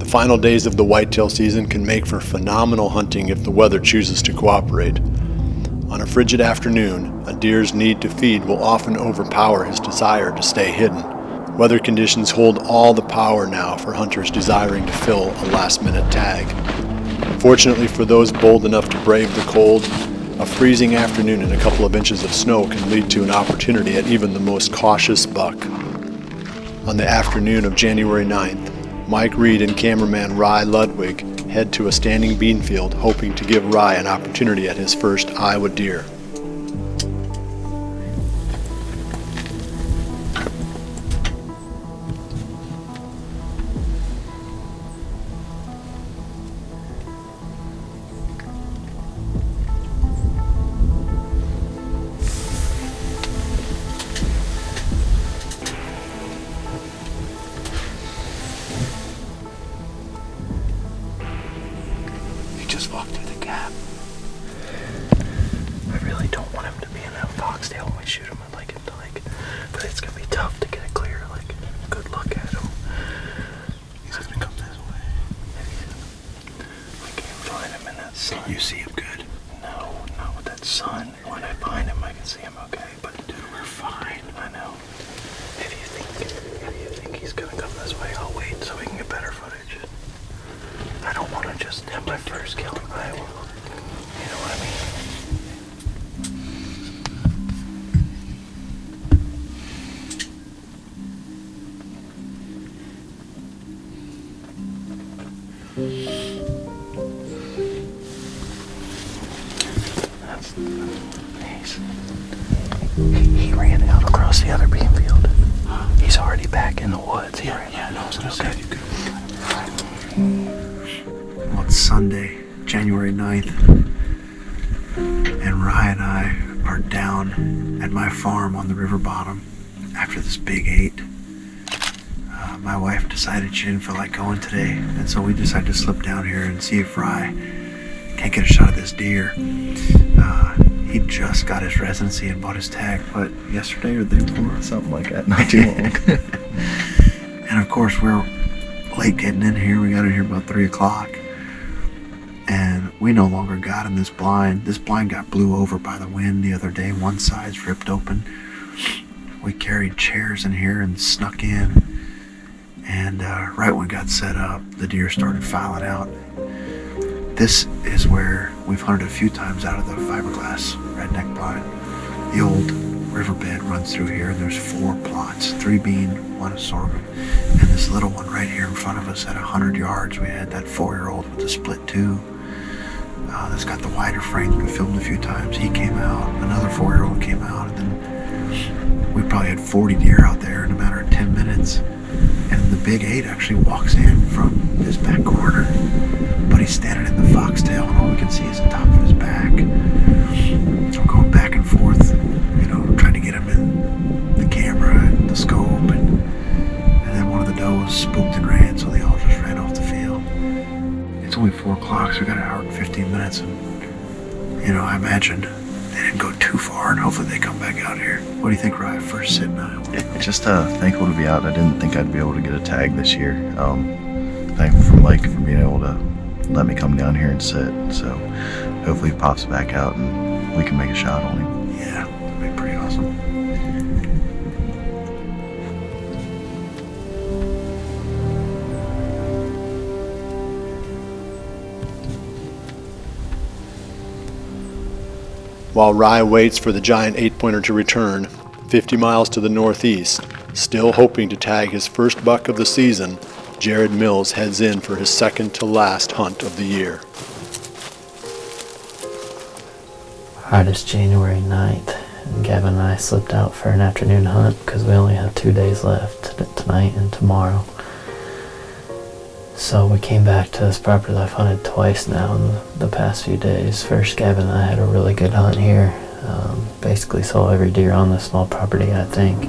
final days of the whitetail season can make for phenomenal hunting if the weather chooses to cooperate. On a frigid afternoon, a deer's need to feed will often overpower his desire to stay hidden. Weather conditions hold all the power now for hunters desiring to fill a last-minute tag. Fortunately for those bold enough to brave the cold, a freezing afternoon and a couple of inches of snow can lead to an opportunity at even the most cautious buck. On the afternoon of January 9th, Mike Reed and cameraman Rye Ludwig head to a standing bean field, hoping to give Rye an opportunity at his first Iowa deer. Just walk through the gap. I really don't want him to be in that foxtail when we shoot him. I'd like him to but it's gonna be tough to get a clear, good look at him. He's gonna come this way. I can't find him in that sun. You see him good? No, not with that sun. When I find him, I can see him okay. But dude, we're fine. I know. If you think he's gonna come this way, I'll wait so we can get better footage. I don't want to just have my first kill in Iowa. You know what I mean? That's nice. He ran out across the other bean field. He's already back in the woods. No, I was going to say you could. Well, it's Sunday, January 9th, and Rye and I are down at my farm on the river bottom after this big 8. My wife decided she didn't feel like going today, and so we decided to slip down here and see if Rye can't get a shot of this deer. He just got his residency and bought his tag, but yesterday or the day before, something like that, not too long. And of course, we're late getting in here. We got in here about 3 o'clock, and we no longer got in this blind. This blind got blew over by the wind the other day. One side's ripped open. We carried chairs in here and snuck in, and right when we got set up, the deer started filing out. This is where we've hunted a few times out of the fiberglass redneck blind. The old riverbed runs through here, and there's 4 plots, 3 bean, 1 sorghum, and this little one right here in front of us at 100 yards. We had that 4-year-old with the split tube that's got the wider frame that we filmed a few times. He came out, another 4-year-old came out, and then we probably had 40 deer out there in a matter of 10 minutes. And the big 8 actually walks in from his back corner, but he's standing in the foxtail, and all we can see is the top of his back. So we're going back and forth, trying to get him in the camera and the scope, and then one of the does spooked and ran, so they all just ran off the field. It's only 4 o'clock, so we got an hour and 15 minutes, and I imagine they didn't go too far, and hopefully they come back out here. What do you think, Rye? First sit in Iowa? Just thankful to be out. I didn't think I'd be able to get a tag this year. Thankful for Mike for being able to let me come down here and sit. So hopefully he pops back out and we can make a shot on him. Yeah, that'd be pretty awesome. While Rye waits for the giant 8-pointer to return, 50 miles to the northeast, still hoping to tag his first buck of the season, Jared Mills heads in for his second to last hunt of the year. Alright, it's January 9th, and Gavin and I slipped out for an afternoon hunt because we only have 2 days left, tonight and tomorrow. So we came back to this property that I've hunted twice now in the past few days. First, Gavin and I had a really good hunt here. Basically saw every deer on this small property, I think,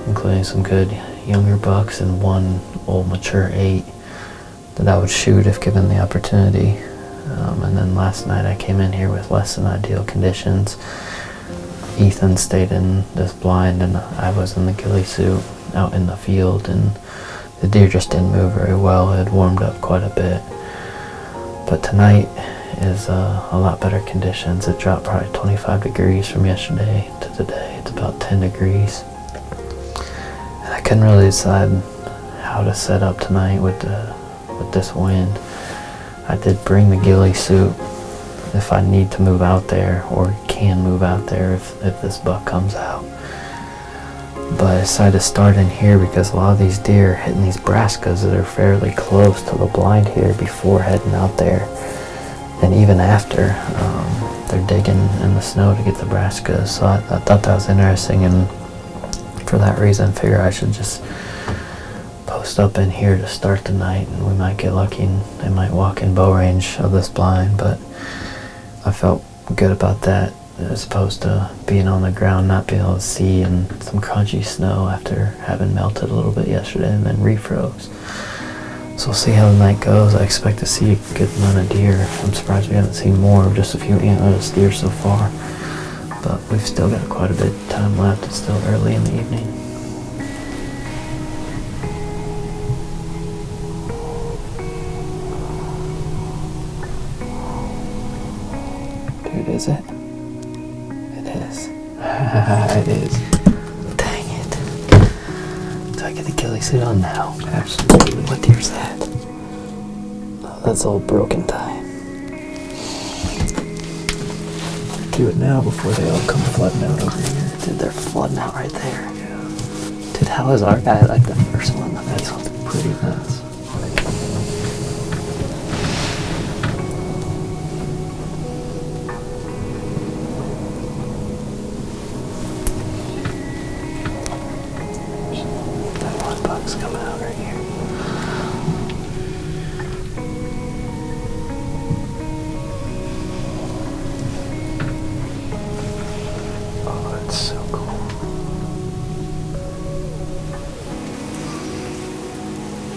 including some good younger bucks and 1 old mature 8 that I would shoot if given the opportunity. And then last night I came in here with less than ideal conditions. Ethan stayed in this blind and I was in the ghillie suit out in the field, and the deer just didn't move very well. It had warmed up quite a bit. But tonight is a lot better conditions. It dropped probably 25 degrees from yesterday to today. It's about 10 degrees. And I couldn't really decide how to set up tonight with this wind. I did bring the ghillie suit if I need to move out there, or can move out there if this buck comes out. But I decided to start in here because a lot of these deer are hitting these brassicas that are fairly close to the blind here before heading out there. And even after, they're digging in the snow to get the brassicas. So I thought that was interesting, and for that reason I figure I should just post up in here to start the night, and we might get lucky and they might walk in bow range of this blind. But I felt good about that, as opposed to being on the ground, not being able to see, and some crunchy snow after having melted a little bit yesterday and then refroze. So we'll see how the night goes. I expect to see a good amount of deer. I'm surprised we haven't seen more, just a few antlerless deer so far. But we've still got quite a bit of time left. It's still early in the evening. Dude, is it? It is. It is. Dang it. Do I get the ghillie suit on now? Absolutely. What deer's that? Oh, that's all broken tie. Do it now before they all come flooding out over here. Dude, they're flooding out right there. Yeah. Dude, how is our guy like the first one? That's pretty nuts. That one buck's coming out right here. Oh, that's so cool.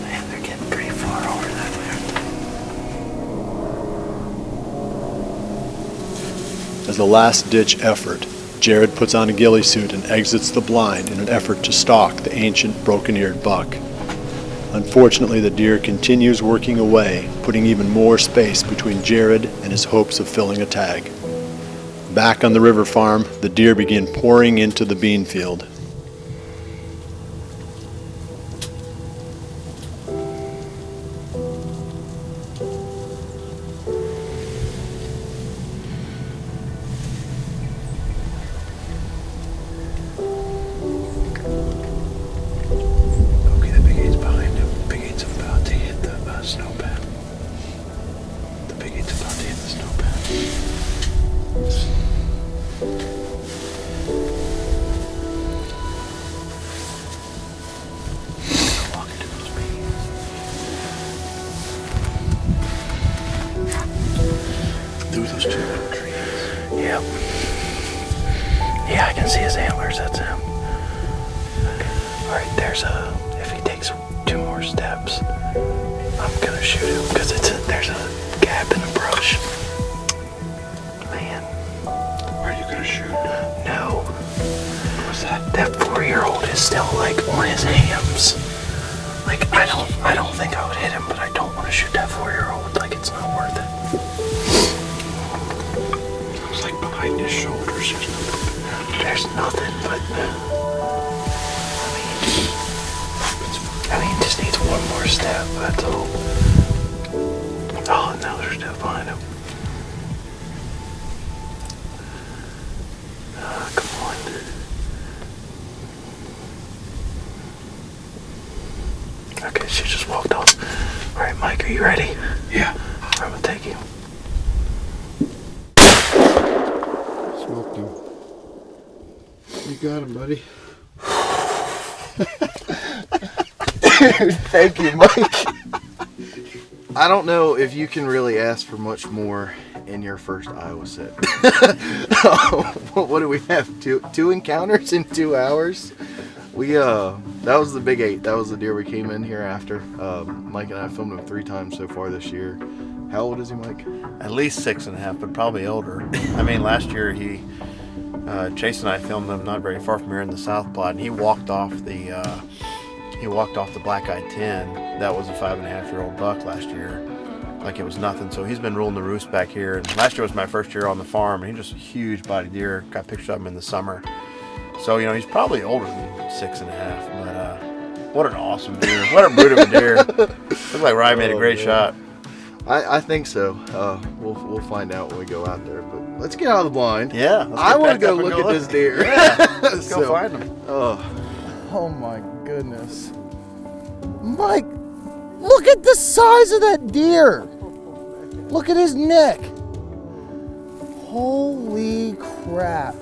Man, they're getting pretty far over that way, aren't they? As a last-ditch effort, Jared puts on a ghillie suit and exits the blind in an effort to stalk the ancient broken-eared buck. Unfortunately, the deer continues working away, putting even more space between Jared and his hopes of filling a tag. Back on the river farm, the deer begin pouring into the bean field. Okay, the big eight's behind him. Big eight's about to hit the snowpan. The big eight's about to hit the snowpan. Walk into those beans. Through those two little trees. Yep. Yeah, I can see his antlers. That's him. Alright, if he takes 2 more steps, I'm gonna shoot him because there's a gap in the brush. Man. Are you gonna shoot? No. What's that? That 4-year-old is still like on his hams. Like I don't think I would hit him, but I don't want to shoot that 4-year-old. Like it's not worth it. It was like behind his shoulders. There's nothing but I mean, just needs 1 more step, that's all. Oh, now there's stuff behind him. Come on. Okay, she just walked off. Alright, Mike, are you ready? Yeah. I'm gonna take you. Smoked him. You got him, buddy. Thank you, Mike. I don't know if you can really ask for much more in your first Iowa set. What do we have? Two encounters in 2 hours? That was the big 8. That was the deer we came in here after. Mike and I filmed him 3 times so far this year. How old is he, Mike? At least 6.5, but probably older. I mean, last year Chase and I filmed him not very far from here in the South Platte, and he walked off the he walked off the black-eyed 10. That was a 5.5-year-old buck last year. Like it was nothing. So he's been ruling the roost back here. And last year was my first year on the farm, and he's just a huge body deer. Got pictures of him in the summer. So, you know, he's probably older than 6.5, but what an awesome deer. What a brute of a deer. Looks like Rye made a great shot. I think so. We'll find out when we go out there. But let's get out of the blind. Yeah. I want to go look at this deer. Yeah, let's go find him. Oh my goodness. Mike, look at the size of that deer. Look at his neck. Holy crap.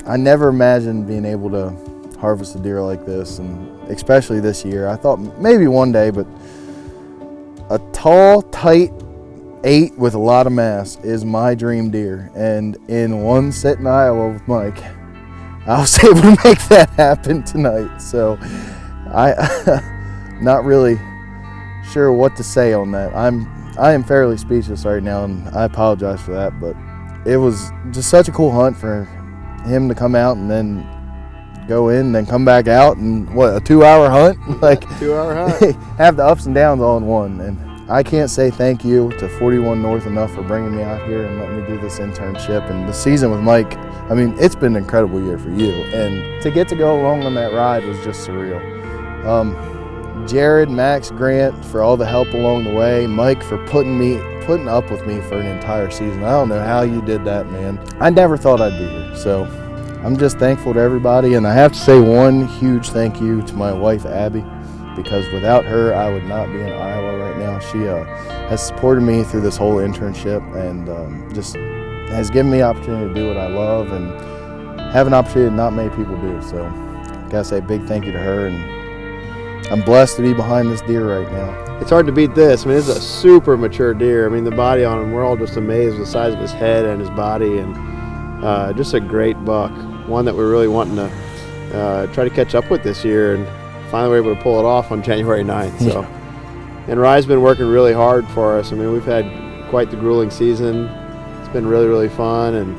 I never imagined being able to harvest a deer like this, and especially this year. I thought maybe one day, but a tall, tight 8 with a lot of mass is my dream deer. And in one sit in Iowa with Mike, I was able to make that happen tonight. So I not really sure what to say on that. I am fairly speechless right now, and I apologize for that, but it was just such a cool hunt for him to come out and then go in and then come back out, and what, a 2-hour hunt? Like 2-hour hunt. Have the ups and downs all in one. And I can't say thank you to 41 North enough for bringing me out here and letting me do this internship. And the season with Mike, I mean, it's been an incredible year for you, and to get to go along on that ride was just surreal. Jared, Max, Grant for all the help along the way, Mike for putting up with me for an entire season. I don't know how you did that, man. I never thought I'd be here, so I'm just thankful to everybody. And I have to say one huge thank you to my wife, Abby, because without her, I would not be in Iowa right now. She has supported me through this whole internship, and just has given me the opportunity to do what I love and have an opportunity that not many people do. So I gotta say a big thank you to her, and I'm blessed to be behind this deer right now. It's hard to beat this. I mean, this is a super mature deer. I mean, the body on him, we're all just amazed with the size of his head and his body, and just a great buck. One that we're really wanting to try to catch up with this year, and finally we're able to pull it off on January 9th. So, and Rye's been working really hard for us. I mean, we've had quite the grueling season. It's been really, really fun, and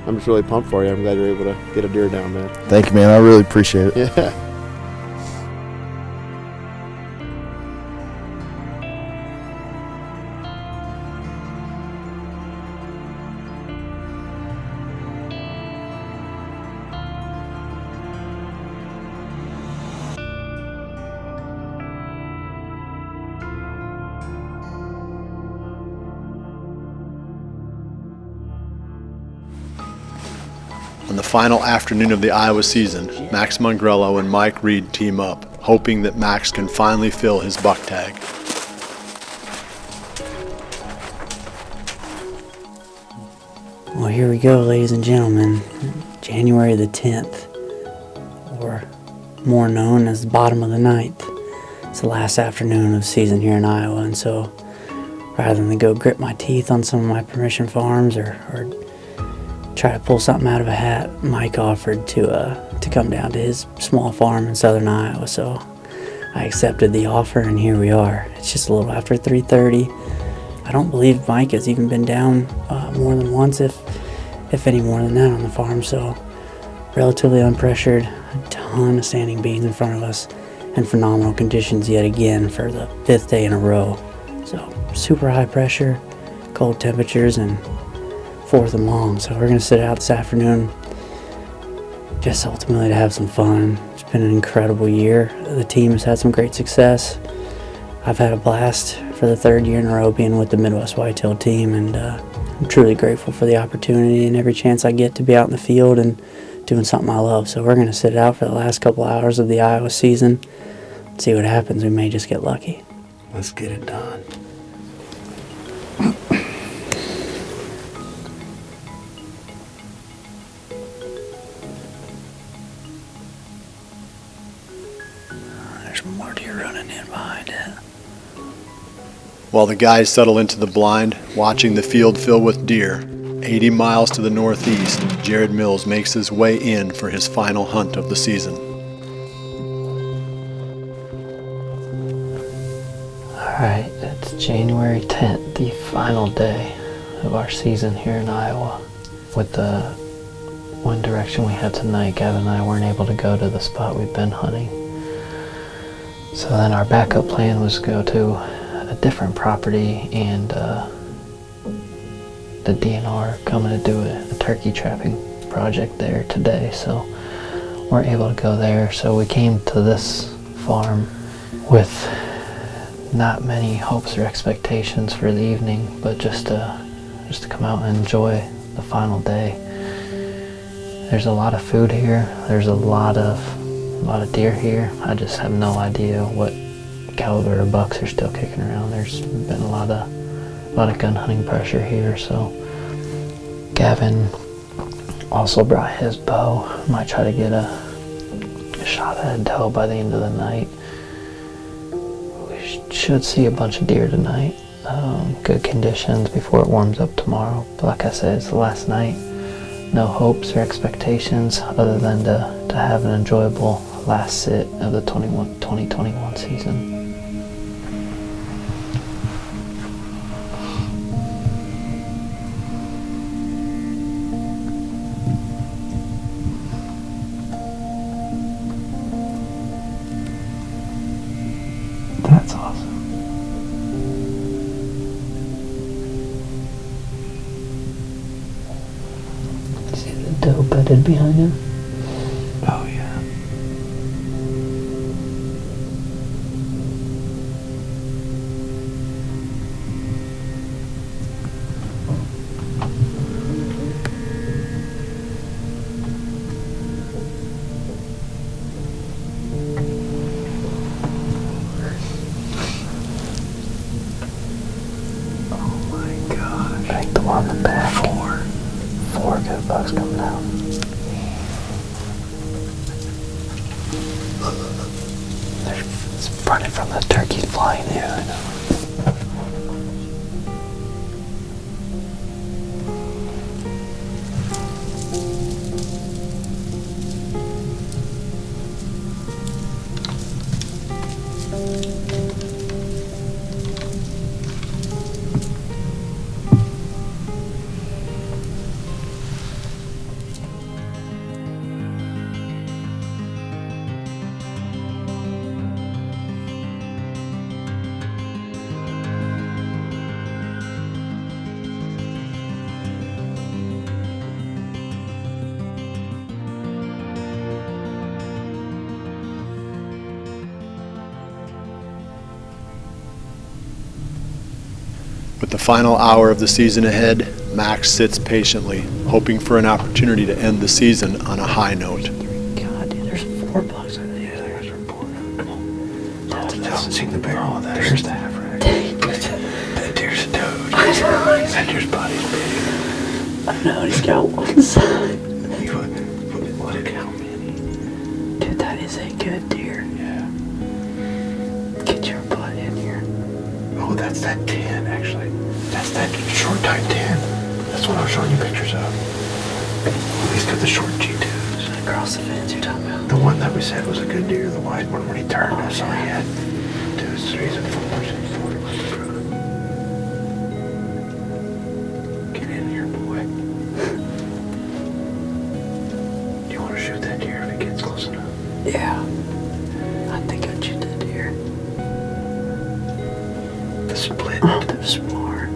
I'm just really pumped for you. I'm glad you're able to get a deer down, man. Thank you, man. I really appreciate it. Yeah. On the final afternoon of the Iowa season, Max Mongrello and Mike Reed team up, hoping that Max can finally fill his buck tag. Well, here we go, ladies and gentlemen. January the 10th, or more known as the bottom of the ninth. It's the last afternoon of the season here in Iowa, and so rather than go grit my teeth on some of my permission farms or try to pull something out of a hat, Mike offered to come down to his small farm in southern Iowa, so I accepted the offer, and here we are. It's just a little after 3:30. I don't believe Mike has even been down more than once, if any more than that, on the farm, so relatively unpressured, a ton of standing beans in front of us, and phenomenal conditions yet again for the 5th day in a row. So super high pressure, cold temperatures, and 4th and long. So we're going to sit out this afternoon just ultimately to have some fun. It's been an incredible year. The team has had some great success. I've had a blast for the 3rd year in a row being with the Midwest Whitetail team, and I'm truly grateful for the opportunity and every chance I get to be out in the field and doing something I love. So we're going to sit out for the last couple hours of the Iowa season, see what happens. We may just get lucky. Let's get it done. There's more deer running in behind it. While the guys settle into the blind, watching the field fill with deer, 80 miles to the northeast, Jared Mills makes his way in for his final hunt of the season. Alright, it's January 10th, the final day of our season here in Iowa. With the wind direction we had tonight, Gavin and I weren't able to go to the spot we've been hunting. So then our backup plan was to go to a different property, and the DNR coming to do a turkey trapping project there today, so we're able to go there. So we came to this farm with not many hopes or expectations for the evening, but just to come out and enjoy the final day. There's a lot of food here. There's a lot of deer here. I just have no idea what caliber of bucks are still kicking around. There's been a lot of gun hunting pressure here. So Gavin also brought his bow. Might try to get a shot at a doe by the end of the night. We should see a bunch of deer tonight. Good conditions before it warms up tomorrow. But like I said, it's the last night. No hopes or expectations other than to have an enjoyable last sit of the 2021 season. That's awesome. See the doe bedded behind him? Oh, yeah. I think the one in the back. Four good bucks coming out. It's running from the turkeys flying in. Yeah, I know. With the final hour of the season ahead, Max sits patiently, hoping for an opportunity to end the season on a high note. God, dude, there's 4 bucks in there. Yeah, there's a report. Come on. I haven't seen the barrel. There's the half rack. That deer's a toad. That deer's body's big. I know, he's got one side. Look how many. Dude, that is a good deer. Yeah. Get your butt in here. Oh, that's that 10, actually. That's that short type 10. That's what I was showing you pictures of. He's got the short G2s. Across the fence you're talking about? The one that we said was a good deer, the wide one when he turned. I saw he had 2s, 3s, and 4s. Get in here, boy. Do you want to shoot that deer if it gets close enough? Yeah. I think I'd shoot that deer. The split. Oh, they're smart.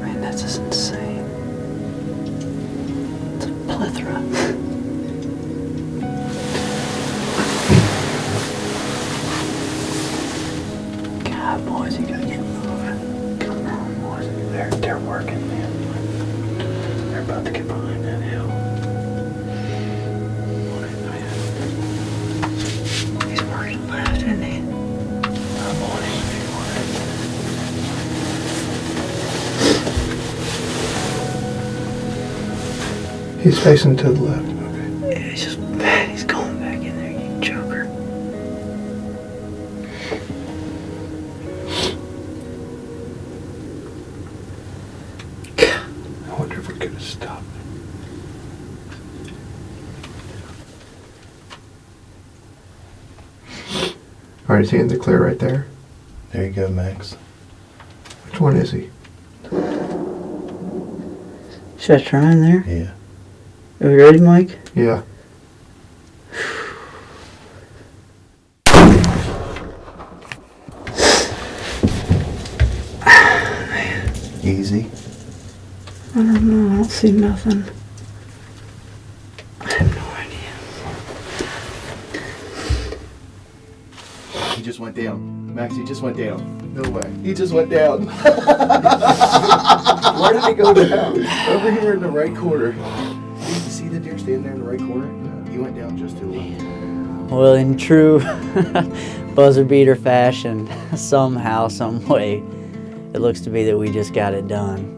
Man, that's just insane. It's a plethora. God, boys, you gotta get moving. Come on, boys. They're working, man. They're about to get behind that hill. He's working fast, isn't he? I'm on him if you want it. He's facing to the left. Okay. Yeah, he's just bad. He's going back in there, you joker. I wonder if we could have stopped him. Alright, is he in the clear right there? There you go, Max. Which one is he? Should I try in there? Yeah. Are we ready, Mike? Yeah. Easy. I don't know. I don't see nothing. I have no idea. He just went down. Max, he just went down. No way. He just went down. Where did he go down? Over here in the right corner. You see the deer standing there in the right corner? He went down just too low. Well, in true buzzer beater fashion, somehow, some way, it looks to be that we just got it done.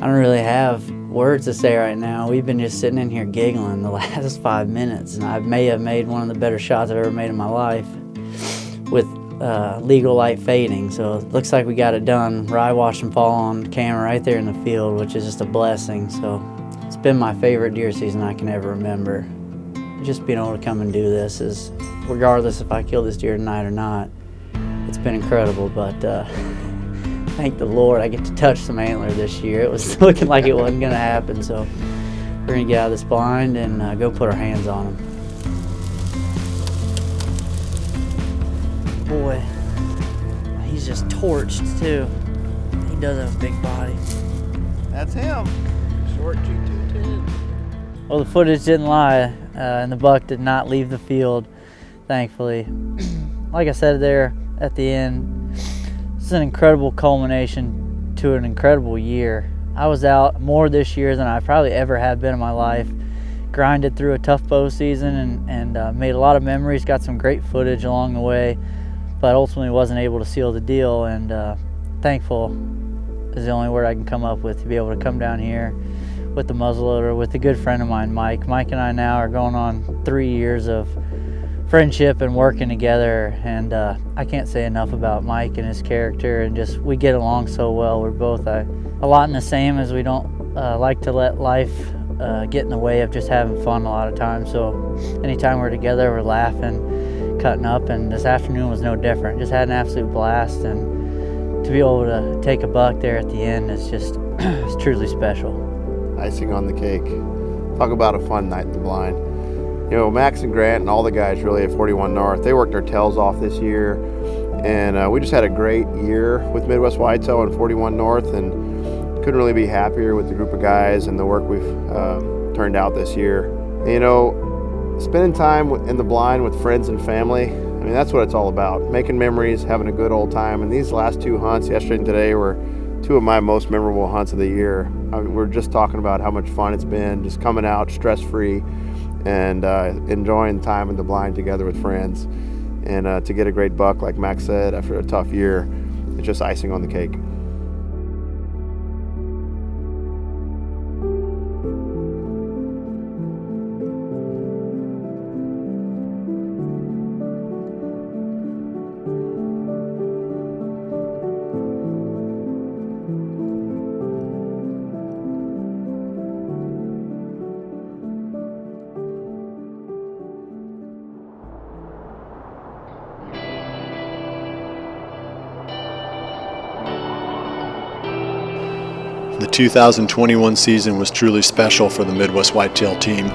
I don't really have words to say right now. We've been just sitting in here giggling the last 5 minutes, and I may have made one of the better shots I've ever made in my life with legal light fading. So it looks like we got it done. Rye watched him fall on camera right there in the field, which is just a blessing. So it's been my favorite deer season I can ever remember. Just being able to come and do this is, regardless if I kill this deer tonight or not, it's been incredible. But thank the Lord I get to touch some antler this year. It was looking like it wasn't gonna happen, so we're gonna get out of this blind and go put our hands on him. Boy, he's just torched too. He does have a big body. That's him. Short G210. Well, the footage didn't lie, and the buck did not leave the field, thankfully. Like I said there at the end, it's an incredible culmination to an incredible year. I was out more this year than I probably ever have been in my life. Grinded through a tough bow season and made a lot of memories, got some great footage along the way, but ultimately wasn't able to seal the deal, and thankful is the only word I can come up with to be able to come down here with the muzzleloader with a good friend of mine, Mike. Mike and I now are going on 3 years of friendship and working together, and I can't say enough about Mike and his character, and just we get along so well. We're both a lot in the same, as we don't like to let life get in the way of just having fun a lot of times. So anytime we're together, we're laughing, cutting up, and this afternoon was no different. Just had an absolute blast, and to be able to take a buck there at the end is just it's truly special. Icing on the cake. Talk about a fun night in the blind. You know, Max and Grant and all the guys really at 41 North, they worked their tails off this year, and we just had a great year with Midwest Whitetail and 41 North, and couldn't really be happier with the group of guys and the work we've turned out this year. And, you know, spending time in the blind with friends and family, I mean, that's what it's all about. Making memories, having a good old time. And these last two hunts, yesterday and today, were two of my most memorable hunts of the year. I mean, we're just talking about how much fun it's been, just coming out stress-free and enjoying time in the blind together with friends. And to get a great buck, like Max said, after a tough year, it's just icing on the cake. The 2021 season was truly special for the Midwest Whitetail team.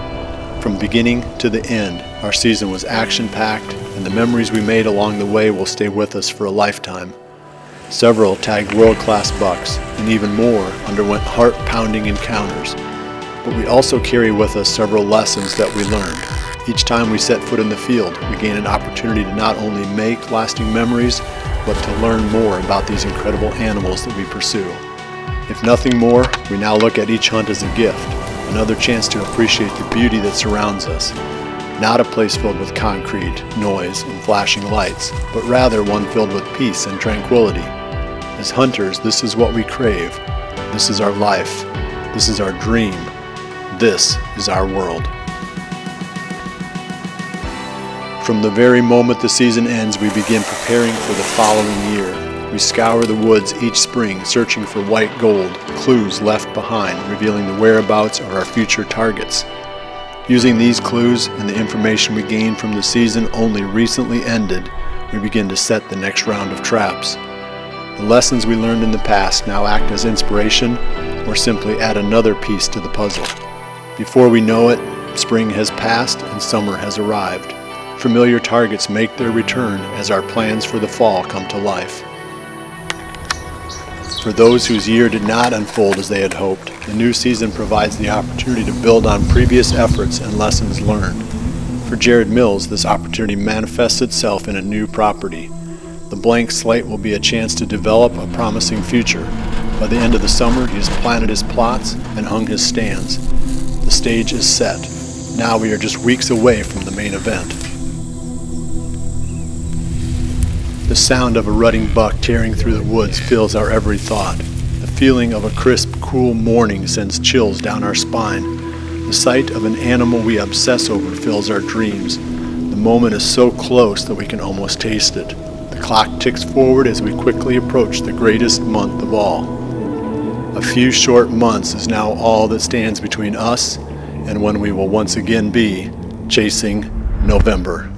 From beginning to the end, our season was action-packed, and the memories we made along the way will stay with us for a lifetime. Several tagged world-class bucks, and even more underwent heart-pounding encounters. But we also carry with us several lessons that we learned. Each time we set foot in the field, we gain an opportunity to not only make lasting memories, but to learn more about these incredible animals that we pursue. If nothing more, we now look at each hunt as a gift, another chance to appreciate the beauty that surrounds us. Not a place filled with concrete, noise, and flashing lights, but rather one filled with peace and tranquility. As hunters, this is what we crave. This is our life. This is our dream. This is our world. From the very moment the season ends, we begin preparing for the following year. We scour the woods each spring, searching for white gold, clues left behind, revealing the whereabouts of our future targets. Using these clues and the information we gained from the season only recently ended, we begin to set the next round of traps. The lessons we learned in the past now act as inspiration, or simply add another piece to the puzzle. Before we know it, spring has passed and summer has arrived. Familiar targets make their return as our plans for the fall come to life. For those whose year did not unfold as they had hoped, the new season provides the opportunity to build on previous efforts and lessons learned. For Jared Mills, this opportunity manifests itself in a new property. The blank slate will be a chance to develop a promising future. By the end of the summer, he has planted his plots and hung his stands. The stage is set. Now we are just weeks away from the main event. The sound of a rutting buck tearing through the woods fills our every thought. The feeling of a crisp, cool morning sends chills down our spine. The sight of an animal we obsess over fills our dreams. The moment is so close that we can almost taste it. The clock ticks forward as we quickly approach the greatest month of all. A few short months is now all that stands between us and when we will once again be chasing November.